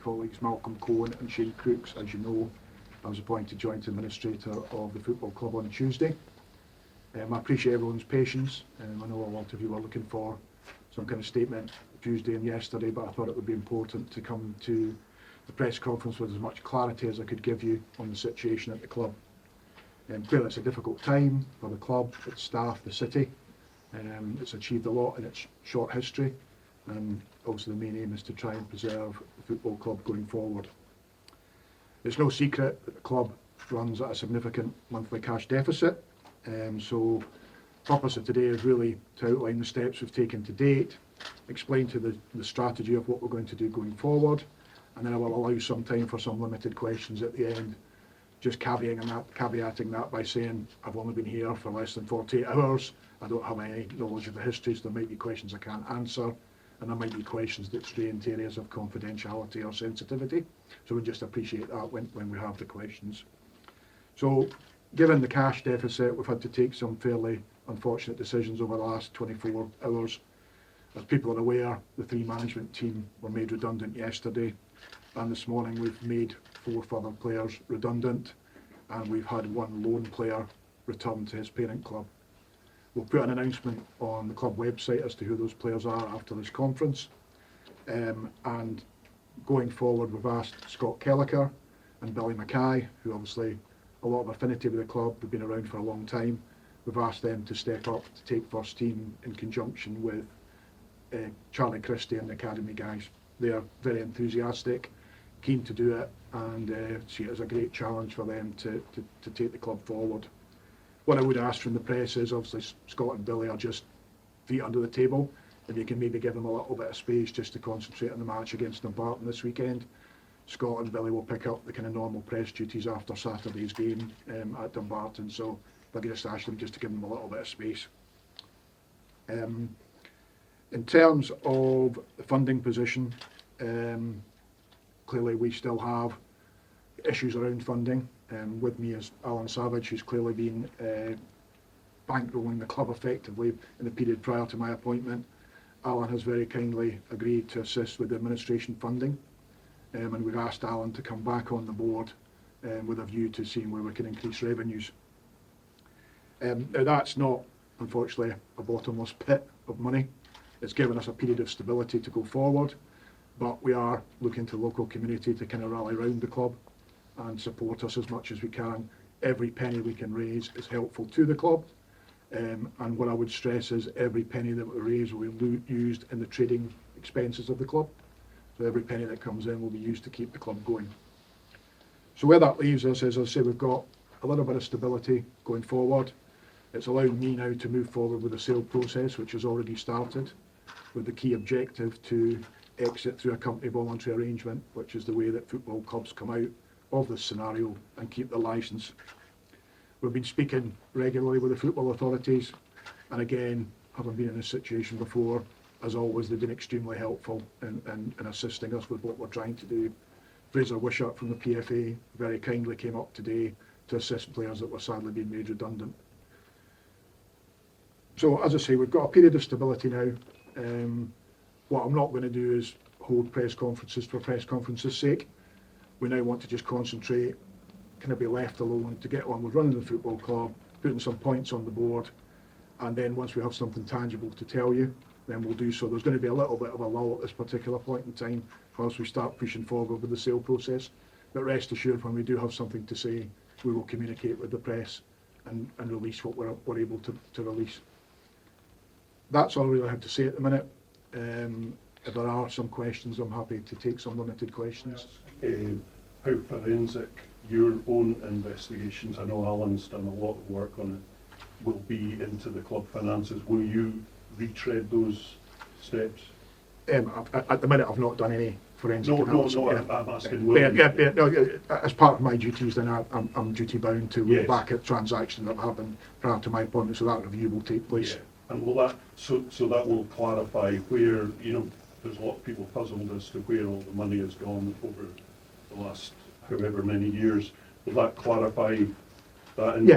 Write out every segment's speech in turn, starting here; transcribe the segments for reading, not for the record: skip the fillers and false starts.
colleagues Malcolm Cohen and Shane Crooks. As you know, I was appointed joint administrator of the football club on Tuesday. I appreciate everyone's patience. I know a lot of you were looking for some kind of statement Tuesday and yesterday, but I thought it would be important to come to the press conference with as much clarity as I could give you on the situation at the club. Clearly it's a difficult time for the club, its staff, the city. It's achieved a lot in its short history, and also the main aim is to try and preserve the football club going forward. It's no secret that the club runs at a significant monthly cash deficit, so the purpose of today is really to outline the steps we've taken to date, explain to the strategy of what we're going to do going forward, and then I will allow some time for some limited questions at the end, just caveating that by saying I've only been here for less than 48 hours, I don't have any knowledge of the history, so there might be questions I can't answer, and there might be questions that stray into areas of confidentiality or sensitivity, so we just appreciate that when we have the questions. So, given the cash deficit, we've had to take some fairly unfortunate decisions over the last 24 hours. As people are aware, the 3 management team were made redundant yesterday, and this morning we've made 4 further players redundant, and we've had 1 loan player return to his parent club. We'll put an announcement on the club website as to who those players are after this conference, and going forward we've asked Scott Kelliker and Billy Mackay, who obviously a lot of affinity with the club, they've been around for a long time. We've asked them to step up to take first team in conjunction with Charlie Christie and the academy guys. They are very enthusiastic, keen to do it, and see it as a great challenge for them to take the club forward. What I would ask from the press is, obviously Scott and Billy are just feet under the table, if you can maybe give them a little bit of space just to concentrate on the match against Dumbarton this weekend. Scott and Billy will pick up the kind of normal press duties after Saturday's game at Dumbarton, so if I could just ask them just to give them a little bit of space. In terms of the funding position, clearly we still have issues around funding. With me is Alan Savage, who's clearly been bankrolling the club effectively in the period prior to my appointment. Alan has very kindly agreed to assist with the administration funding, and we've asked Alan to come back on the board with a view to seeing where we can increase revenues. Now that's not, unfortunately, a bottomless pit of money. It's given us a period of stability to go forward, but we are looking to local community to kind of rally around the club and support us as much as we can. Every penny we can raise is helpful to the club, and what I would stress is every penny that we raise will be used in the trading expenses of the club. So every penny that comes in will be used to keep the club going. So where that leaves us is, as I say, we've got a little bit of stability going forward. It's allowed me now to move forward with the sale process, which has already started, with the key objective to exit through a company voluntary arrangement, which is the way that football clubs come out of this scenario and keep the licence. We've been speaking regularly with the football authorities, and again, having been in this situation before, as always, they've been extremely helpful in assisting us with what we're trying to do. Fraser Wishart from the PFA very kindly came up today to assist players that were sadly being made redundant. So as I say, we've got a period of stability now. What I'm not going to do is hold press conferences for press conferences' sake. We now want to just concentrate, kind of be left alone to get on with running the football club, putting some points on the board, and then once we have something tangible to tell you, then we'll do so. There's going to be a little bit of a lull at this particular point in time whilst we start pushing forward with the sale process, but rest assured when we do have something to say, we will communicate with the press and release what we're able to release. That's all I really have to say at the minute. If there are some questions, I'm happy to take some limited questions. How forensic your own investigations, I know Alan's done a lot of work on it, will be into the club finances. Will you retread those steps? At the minute I've not done any forensic analysis. No, I'm asking. No, as part of my duties then I'm duty bound to look back at transactions that have happened prior to my appointment, so that review will take place. Yeah. And will that, so that will clarify where, there's a lot of people puzzled as to where all the money has gone over the last however many years. Will that clarify that in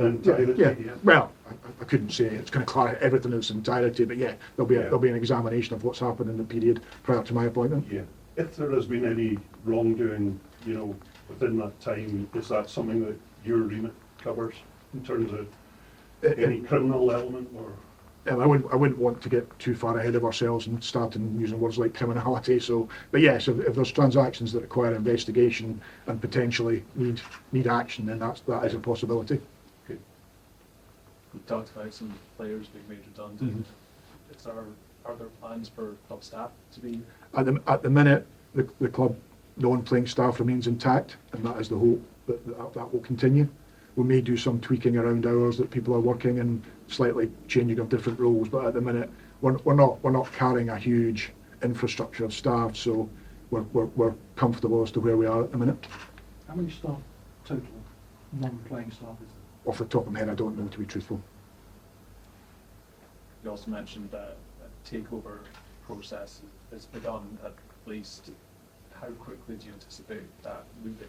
entirety? Yeah. Well, I couldn't say it's going to clarify everything in its entirety, but yeah, there'll be an examination of what's happened in the period prior to my appointment. Yeah. if there has been any wrongdoing, within that time, is that something that your remit covers in terms of any criminal element or? I wouldn't want to get too far ahead of ourselves and starting using words like criminality. So, but yes, if there's transactions that require investigation and potentially need action, then that is a possibility. Okay. We talked about some players being made redundant. Are there plans for club staff to be? At the minute, the club non-playing staff remains intact, and that is the hope that will continue. We may do some tweaking around hours that people are working and slightly changing of different roles, but at the minute we're not carrying a huge infrastructure of staff, so we're comfortable as to where we are at the minute. How many staff total, non-playing staff is there? Off the top of my head, I don't know, to be truthful. You also mentioned that a takeover process has begun at least. How quickly do you anticipate that moving?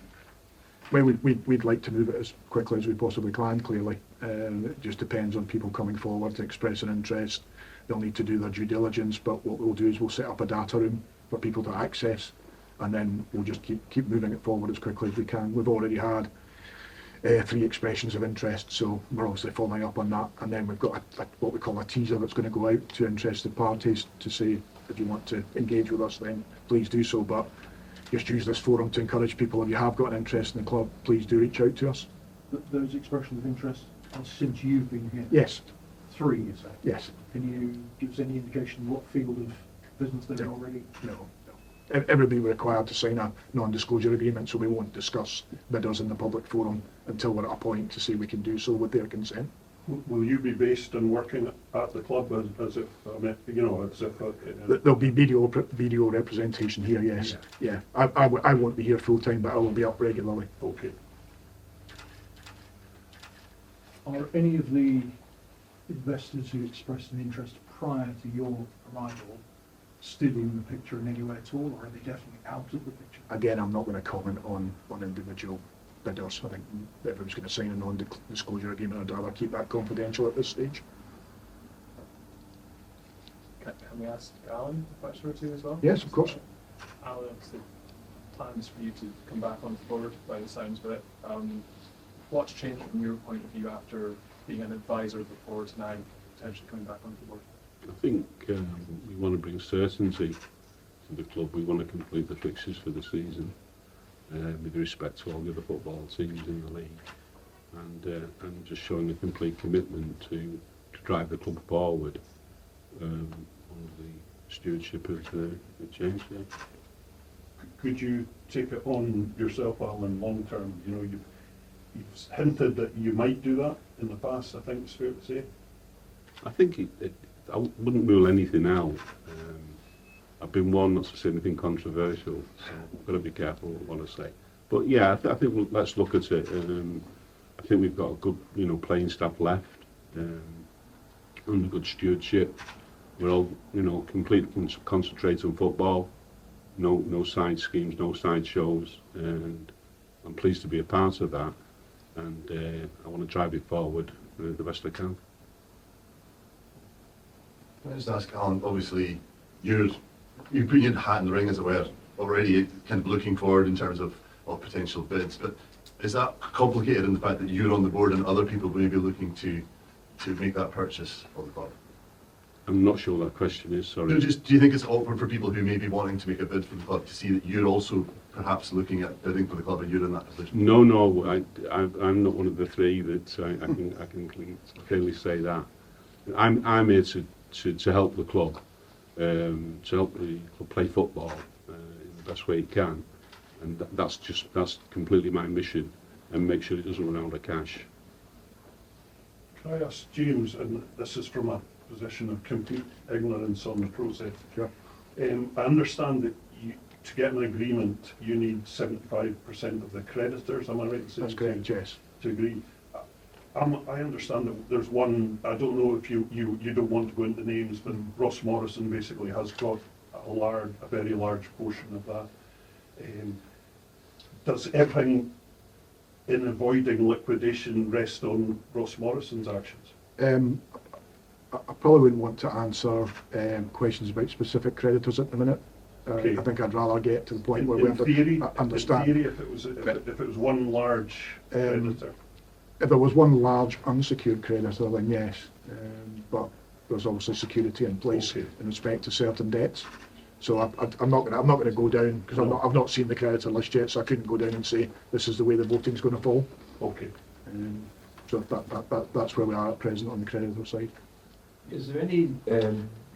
Well, we'd like to move it as quickly as we possibly can, clearly. It just depends on people coming forward to express an interest. They'll need to do their due diligence, but what we'll do is we'll set up a data room for people to access, and then we'll just keep moving it forward as quickly as we can. We've already had 3 expressions of interest, so we're obviously following up on that. And then we've got what we call a teaser that's going to go out to interested parties to say, if you want to engage with us, then please do so. But just use this forum to encourage people, if you have got an interest in the club, please do reach out to us. Those expressions of interest are since you've been here? Yes. 3, you say? Yes. Can you give us any indication what field of business they're already? No. Everybody will be required to sign a non-disclosure agreement, so we won't discuss bidders in the public forum until we're at a point to say we can do so with their consent. Will you be based and working at the club as if, as if? There'll be video representation here, yes. Yeah. I won't be here full time, but I will be up regularly. Okay. Are any of the investors who expressed an interest prior to your arrival still in the picture in any way at all, or are they definitely out of the picture? Again, I'm not going to comment on individual bidders. I think everyone's going to sign a non-disclosure agreement. I'd rather keep that confidential at this stage. Can we ask Alan a question or two as well? Yes, of course. Alan, obviously, plans for you to come back on the board by the sounds of it. What's changed from your point of view after being an advisor before to now potentially coming back onto the board? I think we want to bring certainty to the club. We want to complete the fixtures for the season with respect to all the other football teams in the league, and just showing a complete commitment to drive the club forward under the stewardship of James. Could you take it on yourself, Alan, long term? You've hinted that you might do that in the past. I think it's fair to say. I think I wouldn't rule anything out. I've been warned not to say anything controversial, so I've got to be careful what I say. But yeah, I think let's look at it. I think we've got a good, playing staff left under good stewardship. We're all, completely concentrate on football. No side schemes, no side shows, and I'm pleased to be a part of that. And I want to drive it forward the best I can. Can I just ask Alan, obviously you put your hat in the ring, as it were, already kind of looking forward in terms of potential bids, but is that complicated in the fact that you're on the board and other people may be looking to make that purchase of the club? I'm not sure what that question is, sorry. Do you think it's awkward for people who may be wanting to make a bid for the club to see that you're also perhaps looking at bidding for the club and you're in that position? No, I'm not one of the 3 that I can clearly say that. I'm here to help the club, to help the club play football in the best way it can, and that's completely my mission, and make sure it doesn't run out of cash. Can I ask James, and this is from a position of complete ignorance on the process. Sure. I understand that to get an agreement, you need 75% of the creditors. Am I right in saying? That's correct, yes. To agree. I understand that there's one. I don't know if you don't want to go into names, but Ross Morrison basically has got a very large portion of that. Does everything in avoiding liquidation rest on Ross Morrison's actions? I probably wouldn't want to answer questions about specific creditors at the minute. Okay. I think I'd rather get to the point where In we theory, understand. in theory, if it was one large creditor, If there was one large unsecured creditor, then yes, but there's obviously security in place Okay. in respect to certain debts. So I'm not going to go down because No. I've not seen the creditor list yet, so I couldn't go down and say this is the way the voting's going to fall. okay. So that's where we are at present on the creditor side. Is there any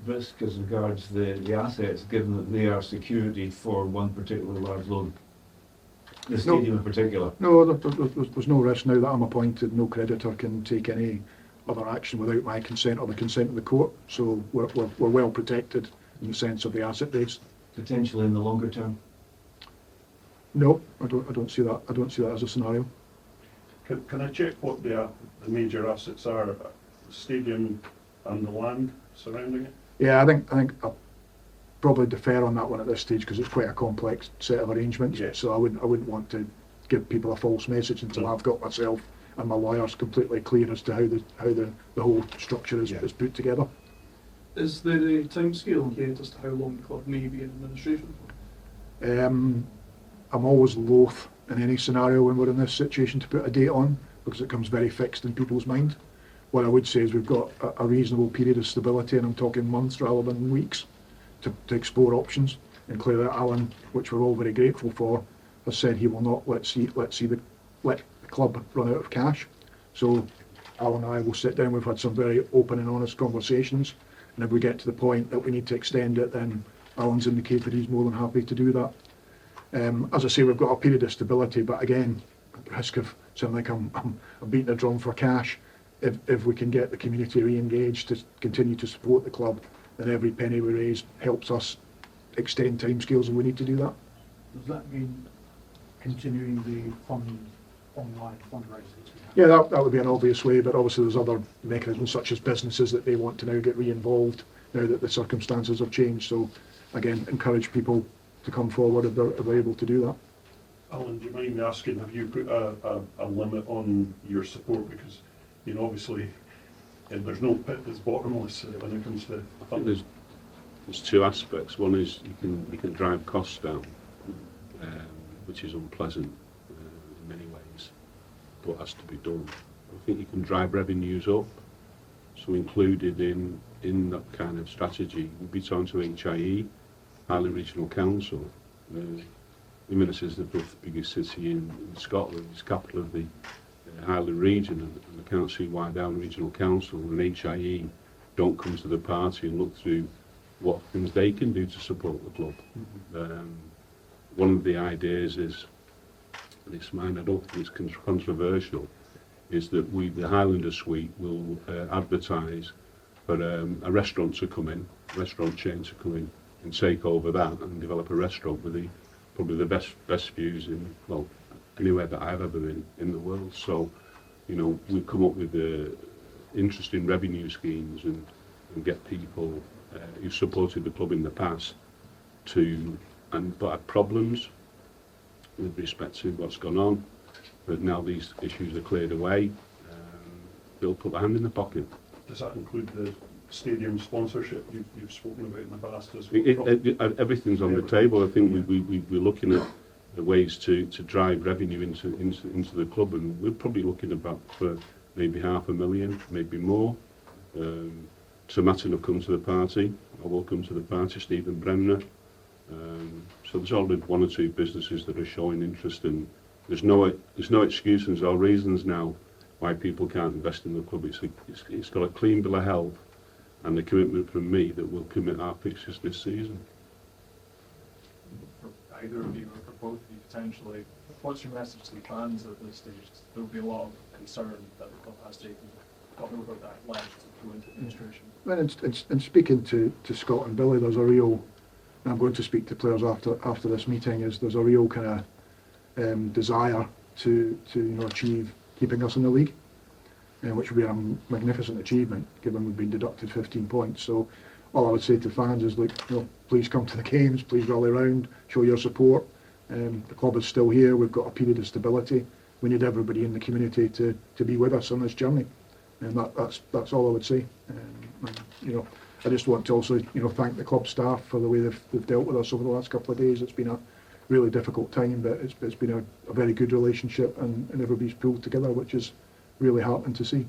risk as regards the assets, given that they are security for one particular large loan? The stadium in particular? No, there's no risk now that I'm appointed. No creditor can take any other action without my consent or the consent of the court. So we're well protected in the sense of the asset base. Potentially in the longer term? No, I don't see that. I don't see that as a scenario. Can I check what the major assets are, the stadium and the land surrounding it? Yeah, I think I'll probably defer on that one at this stage because it's quite a complex set of arrangements. Yeah. So I wouldn't want to give people a false message until No. I've got myself and my lawyers completely clear as to how the whole structure is put together. Is there a timescale yet as to how long the club may be in administration for? I'm always loath in any scenario when we're in this situation to put a date on because it comes very fixed in people's mind. What I would say is we've got a reasonable period of stability, and I'm talking months rather than weeks, to explore options. And clearly Alan, which we're all very grateful for, has said he will not let the club run out of cash. So Alan and I will sit down. We've had some very open and honest conversations, and if we get to the point that we need to extend it, then Alan's indicated he's more than happy to do that. As I say, we've got a period of stability, but again, at the risk of sounding like I'm beating a drum for cash, if we can get the community re-engaged to continue to support the club, then every penny we raise helps us extend timescales, and we need to do that. Does that mean continuing the online fundraising? Yeah, that would be an obvious way, but obviously there's other mechanisms such as businesses that they want to now get re-involved now that the circumstances have changed. So again, encourage people to come forward if they're able to do that. Alan, do you mind me asking, have you put a limit on your support? Because, you know, obviously, there's no pit that's bottomless when it comes to I think funding. there's two aspects. One is you can drive costs down, which is unpleasant in many ways, but has to be done. I think you can drive revenues up. So included in that kind of strategy would be talking to HIE, Highland Regional Council. Inverness is the fifth biggest city in Scotland. It's capital of the Highland region, and I can't see why Down Regional Council and HIE don't come to the party and look through what things they can do to support the club. One of the ideas is, and it's mine, I don't think it's controversial, is that the Highlander Suite will advertise for a restaurant to come in, a restaurant chain to come in and take over that and develop a restaurant with probably the best views in, well, anywhere that I've ever been in the world. So, you know, we've come up with interesting revenue schemes and get people who supported the club in the past but had problems with respect to what's gone on. But now these issues are cleared away, they'll put their hand in the pocket. Does that include the stadium sponsorship you've spoken about in the past as well? Everything's on the table. I think we're looking at ways to drive revenue into the club, and we're probably looking about for maybe 500,000, maybe more. Sir Martin will come to the party. I will come to the party, Stephen Bremner. So there's already one or two businesses that are showing interest, and there's no excuse and there's no reasons now why people can't invest in the club. It's got a clean bill of health and the commitment from me that we'll commit our fixtures this season. For either of you or for both of you potentially, what's your message to the fans at this stage? There will be a lot of concern that the club has taken. Talk about that ledge to go into administration. Well, in speaking to Scott and Billy, there's a real, and I'm going to speak to players after this meeting, there's a real kind of desire to achieve keeping us in the league, which would be a magnificent achievement given we've been deducted 15 points. So all I would say to fans is, look, please come to the games, please rally around, show your support. The club is still here. We've got a period of stability. We need everybody in the community to be with us on this journey, and that's all I would say. I just want to also, thank the club staff for the way they've dealt with us over the last couple of days. It's been a really difficult time, but it's been a very good relationship, and everybody's pulled together, which is really heartening to see.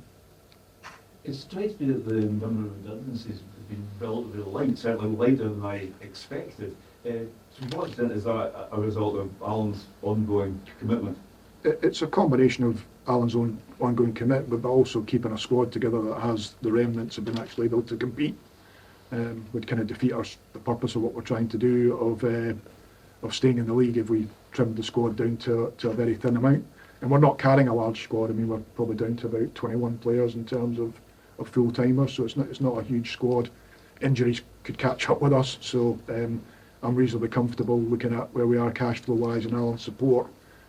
It strikes me that the number of redundancies have been relatively light, certainly lighter than I expected. To what extent is that a result of Alan's ongoing commitment? It's a combination of Alan's own ongoing commitment, but also keeping a squad together that has the remnants have been actually able to compete. Would kind of defeat the purpose of what we're trying to do of staying in the league if we trimmed the squad down to a very thin amount. And we're not carrying a large squad. I mean, we're probably down to about 21 players in terms of full-timers, so it's not a huge squad. Injuries could catch up with us, so I'm reasonably comfortable looking at where we are cash flow-wise and Alan's support,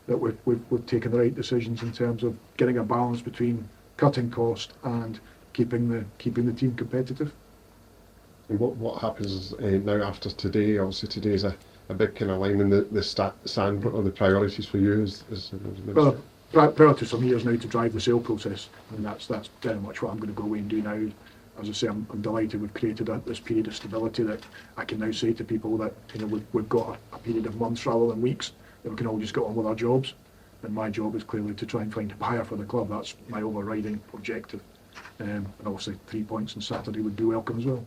that we've taken the right decisions in terms of getting a balance between cutting cost and keeping the team competitive. And what happens now after today? Obviously today is a big kind of line in the sand. What are the priorities for you as Well, prior to some years now to drive the sale process, and that's very much what I'm going to go away and do now. As I say, I'm delighted we've created this period of stability that I can now say to people that we've got a period of months rather than weeks, that we can all just get on with our jobs. And my job is clearly to try and find a buyer for the club. That's my overriding objective. And obviously 3 points on Saturday would be welcome as well.